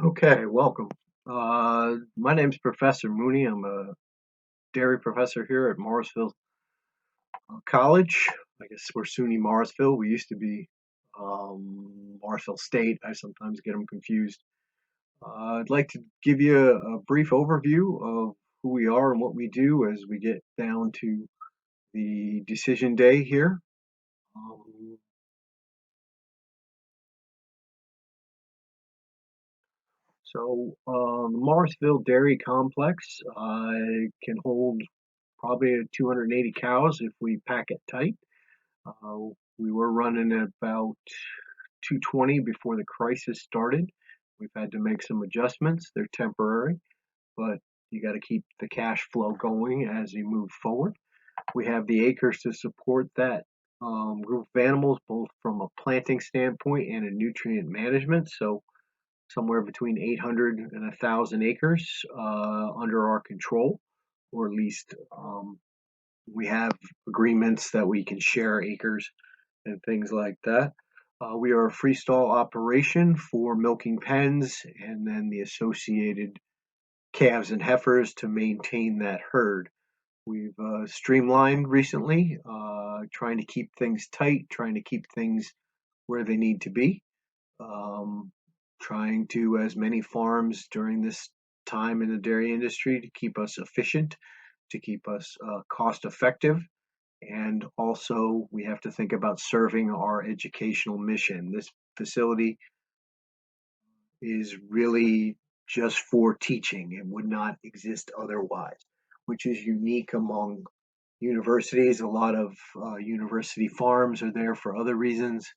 Okay, welcome. My name's Professor Mooney. I'm a dairy professor here at Morrisville College. I guess we're SUNY Morrisville. We used to be Morrisville State. I sometimes get them confused. I'd like to give you a brief overview of who we are and what we do as we get down to the decision day here. Um, the Morrisville Dairy Complex can hold probably 280 cows if we pack it tight. Uh, we were running at about 220 before the crisis started. We've had to make some adjustments. They're temporary, but you got to keep the cash flow going as you move forward. We have the acres to support that group of animals, both from a planting standpoint and a nutrient management. So somewhere between 800 and 1,000 acres under our control, or at least we have agreements that we can share acres and things like that. We are a freestall operation for milking pens and then the associated calves and heifers to maintain that herd. We've streamlined recently, trying to keep things tight, trying to keep things where they need to be, um, trying to, as many farms during this time in the dairy industry, to keep us efficient, to keep us cost effective, and also we have to think about serving our educational mission. This facility is really just for teaching. It would not exist otherwise, which is unique among universities. A lot of university farms are there for other reasons.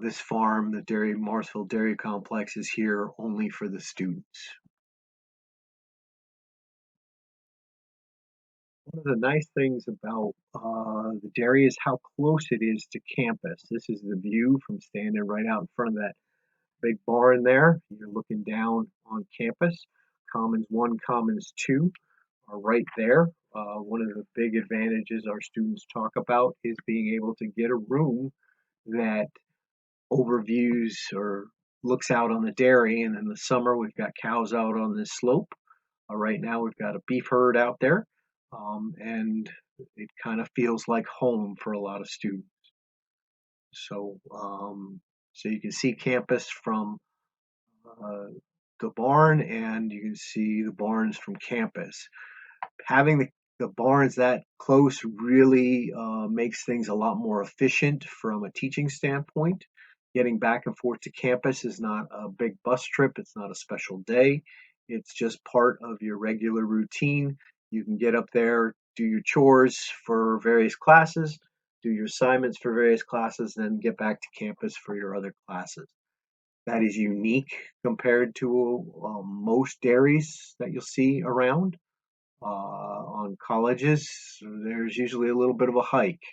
This farm, the Morrisville Dairy Complex, is here only for the students. One of the nice things about the dairy is how close it is to campus. This is the view from standing right out in front of that big barn there. You're looking down on campus. Commons 1, Commons 2 are right there. One of the big advantages our students talk about is being able to get a room that overviews or looks out on the dairy. And in the summer, we've got cows out on this slope. Right now, we've got a beef herd out there, and it kind of feels like home for a lot of students. So, so you can see campus from uh, the barn, and you can see the barns from campus. Having the barns that close really makes things a lot more efficient from a teaching standpoint. Getting back and forth to campus is not a big bus trip. It's not a special day. It's just part of your regular routine. You can get up there, do your chores for various classes, do your assignments for various classes, then get back to campus for your other classes. That is unique compared to most dairies that you'll see around. On colleges, there's usually a little bit of a hike.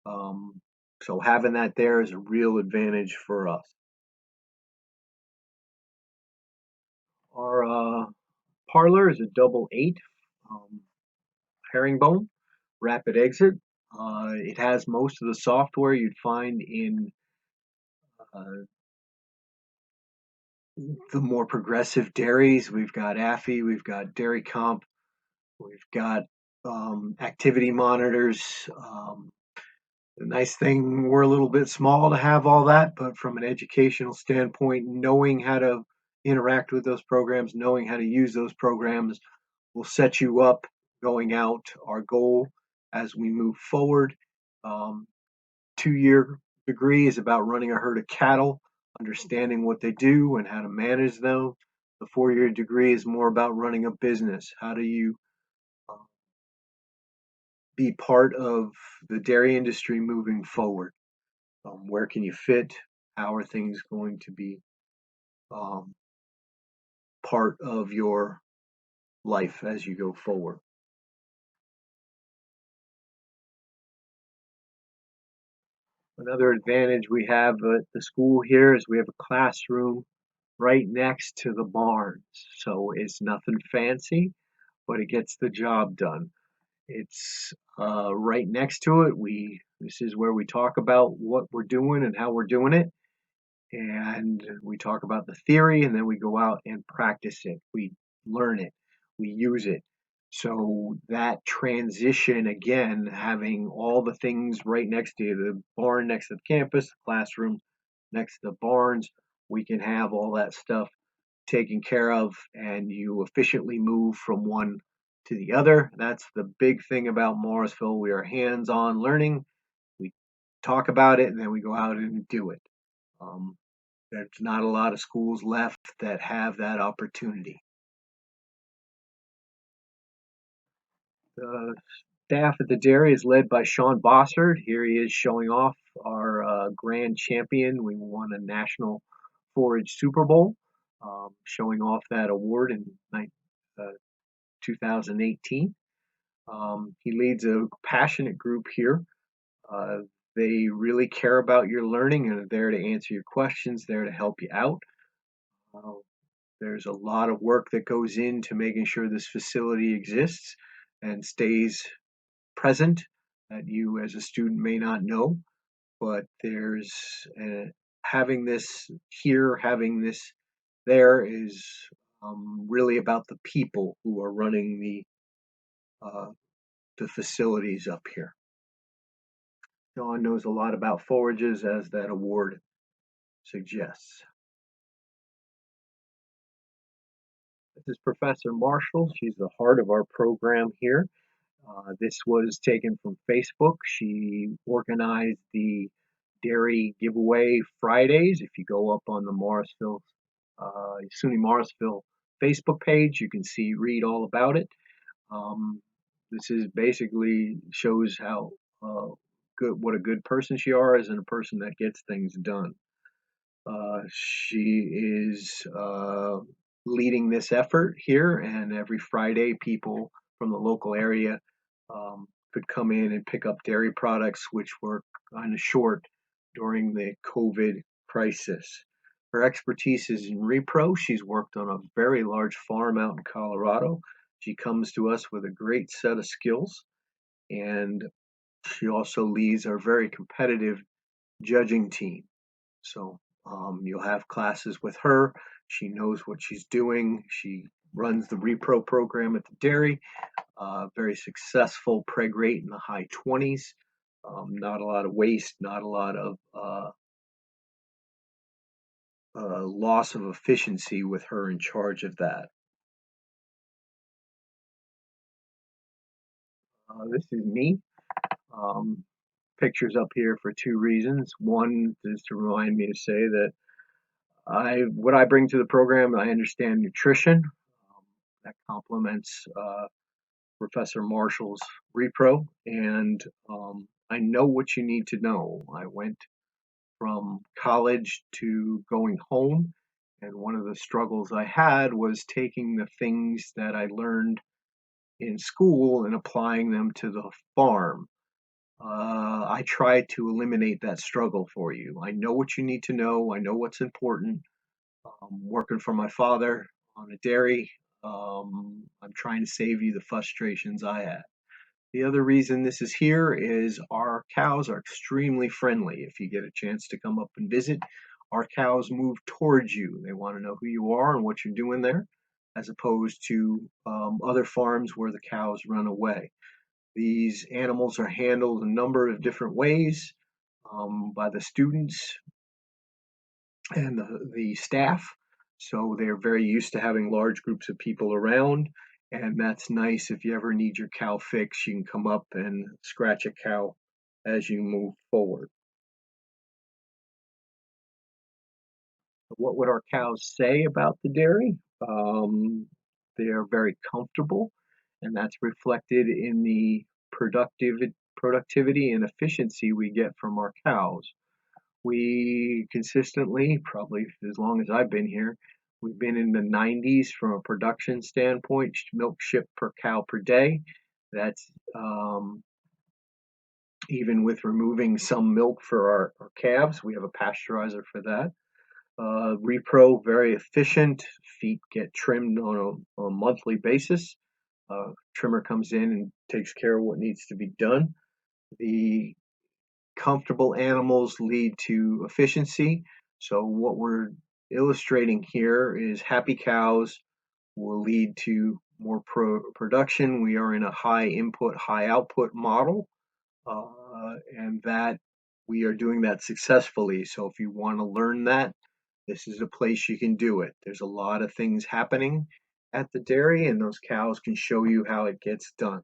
Um, so having that there is a real advantage for us. Our parlor is a double eight herringbone rapid exit. It has most of the software you'd find in uh, the more progressive dairies. We've got AFI, we've got Dairy Comp, we've got activity monitors. The nice thing, we're a little bit small to have all that, but from an educational standpoint, knowing how to interact with those programs, knowing how to use those programs will set you up going out. Our goal as we move forward, um, 2-year degree is about running a herd of cattle, understanding what they do and how to manage them. The 4-year degree is more about running a business. How do you uh, be part of the dairy industry moving forward? Where can you fit? How are things going to be um, part of your life as you go forward? Another advantage we have at the school here is we have a classroom right next to the barns. So it's nothing fancy, but it gets the job done. It's right next to it. This is where we talk about what we're doing and how we're doing it. and we talk about the theory, and then we go out and practice it. We learn it, we use it. So that transition, again, having all the things right next to you, the barn next to the campus, the classroom next to the barns, we can have all that stuff taken care of, and you efficiently move from one to the other. That's the big thing about Morrisville. We are hands-on learning. We talk about it, and then we go out and do it. Um, there's not a lot of schools left that have that opportunity. The staff at the dairy is led by Sean Bossard. Here he is showing off our grand champion. We won a national forage Super Bowl, showing off that award in uh, 2018. He leads a passionate group here. Uh, they really care about your learning and are there to answer your questions, there to help you out. Uh, there's a lot of work that goes into making sure this facility exists and stays present that you as a student may not know, but there's having this here, having this there is really about the people who are running the facilities up here. Dawn knows a lot about forages, as that award suggests. This is Professor Marshall. She's the heart of our program here. This was taken from Facebook. She organized the dairy giveaway Fridays. If you go up on the SUNY Morrisville Facebook page, you can read all about it. This is basically shows how what a good person she is and a person that gets things done. She is leading this effort here, and every Friday, people from the local area could come in and pick up dairy products, which were kind of short during the COVID crisis. Her expertise is in repro. She's worked on a very large farm out in Colorado. She comes to us with a great set of skills, and she also leads our very competitive judging team. So you'll have classes with her. She knows what she's doing. She runs the repro program at the dairy. Very successful preg rate in the high 20s. Not a lot of waste, not a lot of loss of efficiency with her in charge of that. This is me. Pictures up here for two reasons. One is to remind me to say that what I bring to the program, I understand nutrition. That complements Professor Marshall's repro, and I know what you need to know. I went from college to going home, and one of the struggles I had was taking the things that I learned in school and applying them to the farm. I try to eliminate that struggle for you. I know what you need to know. I know what's important. Working for my father on a dairy, I'm trying to save you the frustrations I had. The other reason this is here is our cows are extremely friendly. If you get a chance to come up and visit, our cows move towards you. They want to know who you are and what you're doing there, as opposed to other farms where the cows run away. These animals are handled a number of different ways by the students and the staff. So they're very used to having large groups of people around. And that's nice. If you ever need your cow fix, you can come up and scratch a cow as you move forward. What would our cows say about the dairy? They are very comfortable, and that's reflected in the productivity and efficiency we get from our cows. We consistently, probably as long as I've been here, we've been in the 90s from a production standpoint, milk shipped per cow per day. That's even with removing some milk for our calves. We have a pasteurizer for that. Repro, very efficient. Feet get trimmed on a monthly basis. Trimmer comes in and takes care of what needs to be done. The comfortable animals lead to efficiency. So what we're illustrating here is happy cows will lead to more production. We are in a high input, high output model, and that we are doing that successfully. So if you want to learn that, this is a place you can do it. There's a lot of things happening at the dairy, and those cows can show you how it gets done.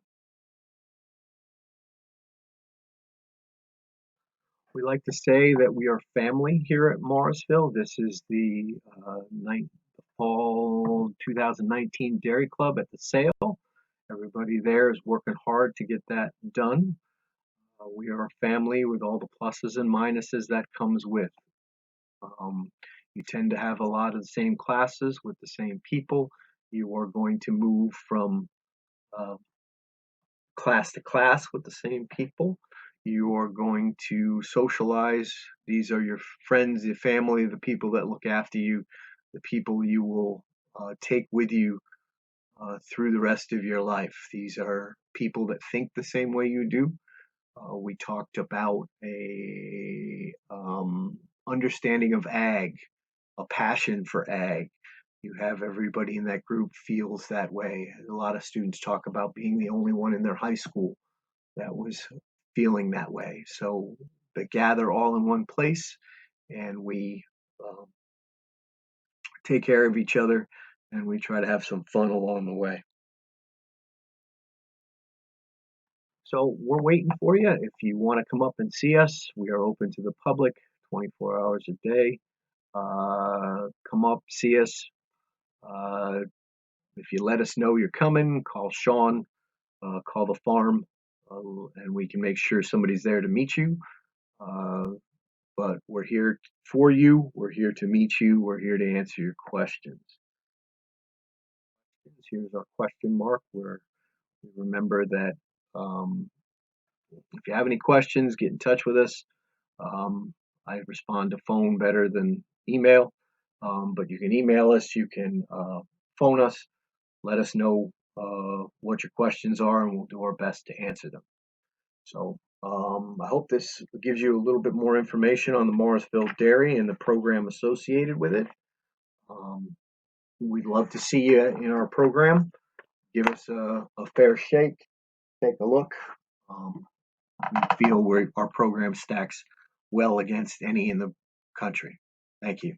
We like to say that we are family here at Morrisville. This is the fall 2019 Dairy Club at the sale. Everybody there is working hard to get that done. We are a family with all the pluses and minuses that comes with. Um, you tend to have a lot of the same classes with the same people. You are going to move from uh, class to class with the same people. You are going to socialize. These are your friends, your family, the people that look after you, the people you will take with you through the rest of your life. These are people that think the same way you do. We talked about a understanding of ag, a passion for ag. You have everybody in that group feels that way. A lot of students talk about being the only one in their high school that was feeling that way. So they gather all in one place, and we uh, take care of each other, and we try to have some fun along the way. So we're waiting for you. If you want to come up and see us, we are open to the public 24 hours a day. Come up, see us. Uh, if you let us know you're coming, call Sean, call the farm, and we can make sure somebody's there to meet you. Uh, but we're here for you. We're here to meet you. We're here to answer your questions. Here's our question mark where we remember that if you have any questions, get in touch with us. I respond to phone better than email, but you can email us, you can phone us, let us know what your questions are, and we'll do our best to answer them. So I hope this gives you a little bit more information on the Morrisville Dairy and the program associated with it. Um, we'd love to see you in our program. Give us a fair shake, take a look. Um, we feel our program stacks well against any in the country. Thank you.